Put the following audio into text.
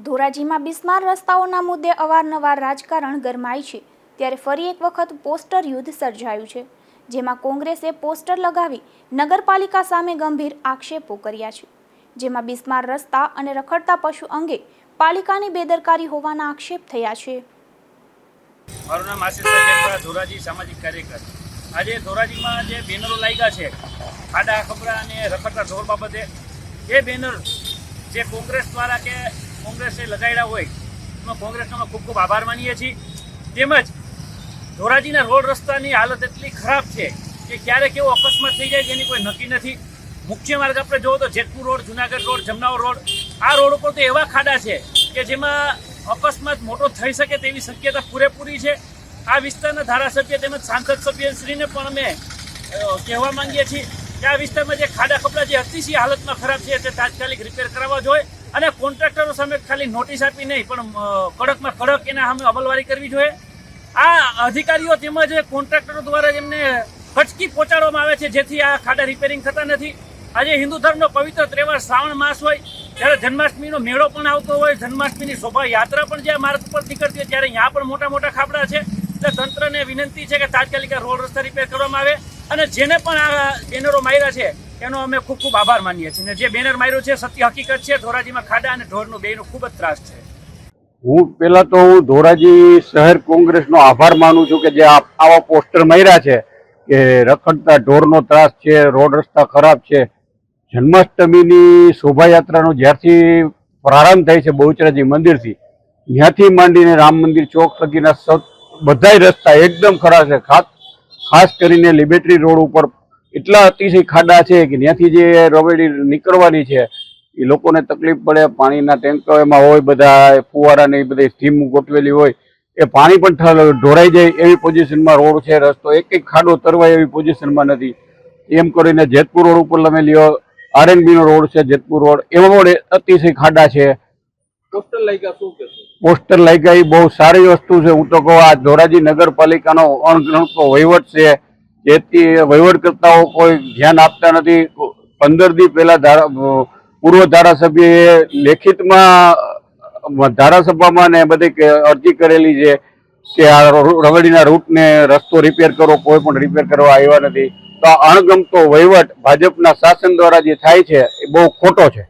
ધોરાજીમાં બિસ્માર રસ્તાઓના મુદ્દે અવારનવાર રાજકારણ ગરમાય છે, ત્યારે ફરી એક વખત પોસ્ટર યુદ્ધ સર્જાયું છે, જેમાં કોંગ્રેસે પોસ્ટર લગાવી નગરપાલિકા સામે ગંભીર આક્ષેપો કર્યા છે, જેમાં બિસ્માર રસ્તા અને રખડતા પશુ અંગે પાલિકાની બેદરકારી હોવાના આક્ષેપ થયા છે. મારું નામ આશિષ સચેતા, ધોરાજી સામાજિક કાર્યકર. આજે ધોરાજીમાં જે બેનરો લાગ્યા છે ખાડા ખબરા અને રખડતા ઢોર બાબતે, એ બેનર જે કોંગ્રેસ દ્વારા કે કોંગ્રેસે લગાડ્યા હોય એમાં કોંગ્રેસનો અમે ખૂબ ખૂબ આભાર માનીએ છીએ. તેમજ ધોરાજીના રોડ રસ્તાની હાલત એટલી ખરાબ છે કે ક્યારે કેવો અકસ્માત થઈ જાય જેની કોઈ નક્કી નથી. મુખ્ય માર્ગ આપણે જોવો તો Jetpur road, Junagadh road, Jamnavar road, આ રોડ ઉપર તો એવા ખાડા છે કે જેમાં અકસ્માત મોટો થઈ શકે તેવી શક્યતા પૂરેપૂરી છે. આ વિસ્તારના ધારાસભ્ય તેમજ સાંસદ સભ્યશ્રીને પણ અમે કહેવા માંગીએ છીએ કે આ વિસ્તારમાં જે ખાડા ખપડા જે અતિશય હાલતમાં ખરાબ છે તે તાત્કાલિક રિપેર કરાવવા જોઈએ અને કોન્ટ્રાક્ટરો સામે ખાલી નોટિસ આપી નહીં પણ કડકમાં કડક એના સામે અમલવારી કરવી જોઈએ. આ અધિકારીઓ તેમજ કોન્ટ્રાક્ટરો દ્વારા એમને ખચકી પહોંચાડવામાં આવે છે જેથી આ ખાડા રિપેરિંગ થતા નથી. આજે હિન્દુ ધર્મનો પવિત્ર તહેવાર શ્રાવણ માસ હોય ત્યારે જન્માષ્ટમીનો મેળો પણ આવતો હોય, જન્માષ્ટમીની શોભાયાત્રા પણ જ્યાં માર્ગ ઉપર નીકળતી હોય ત્યારે અહીંયા પણ મોટા મોટા ખાબડા છે. એટલે તંત્રને વિનંતી છે કે તાત્કાલિક રોડ રસ્તા રિપેર કરવામાં આવે અને જેને પણ આ બેનરો માર્યા છે એનો અમે ખૂબ ખૂબ આભાર માનીએ છીએ. જે બેનર માર્યો છે સત્ય હકીકત છે, ધોરાજીમાં ખાડા અને ઢોરનો બેનો ખૂબ જ ત્રાસ છે. હું પહેલા તો ધોરાજી શહેર કોંગ્રેસનો આભાર માનું છું કે જે આવા પોસ્ટર માર્યા છે કે રખડતા ઢોરનો ત્રાસ છે, રોડ રસ્તા ખરાબ છે. જન્માષ્ટમીની શોભાયાત્રાનો જ્યારથી પ્રારંભ થાય છે બહુચરાજી મંદિરથી, ત્યાંથી માંડીને રામ મંદિર ચોક સુધીના બધાય રસ્તા એકદમ ખરાબ છે. ખાસ કરીને લિબર્ટી રોડ ઉપર એટલા અતિશય ખાડા છે કે ત્યાંથી જે રવેડી નીકળવાની છે એ લોકોને તકલીફ પડે. પાણીના ટેન્કર એમાં હોય, બધા ફુવારાની બધી સ્ટીમ ગોઠવેલી હોય, એ પાણી પણ ઢોરાઈ જાય એવી પોઝિશનમાં રોડ છે. રસ્તો એક ખાડો તરવાય એવી પોઝિશનમાં નથી. એમ કરીને જેતપુર રોડ ઉપર તમે લ્યો, આરએનબીનો રોડ છે જેતપુર રોડ, એમાં પણ અતિશય ખાડા છે. પોસ્ટર લાગ્યા શું કહેશો? પોસ્ટર લાગ્યા એ બહુ સારી વસ્તુ છે. હું તો કહું આ ધોરાજી નગરપાલિકાનો અણગણતો વહીવટ છે, જેથી વહીવટકર્તાઓ કોઈ ધ્યાન આપતા નથી. 15 દી પહેલા પૂર્વ ધારાસભ્યએ લેખિતમાં ધારાસભામાં ને બધી અરજી કરેલી છે કે આ રવેડીના રૂટને રસ્તો રિપેર કરો, કોઈ પણ રિપેર કરવા આવ્યા નથી. તો આ અણગમતો વહીવટ ભાજપના શાસન દ્વારા જે થાય છે એ બહુ ખોટો છે.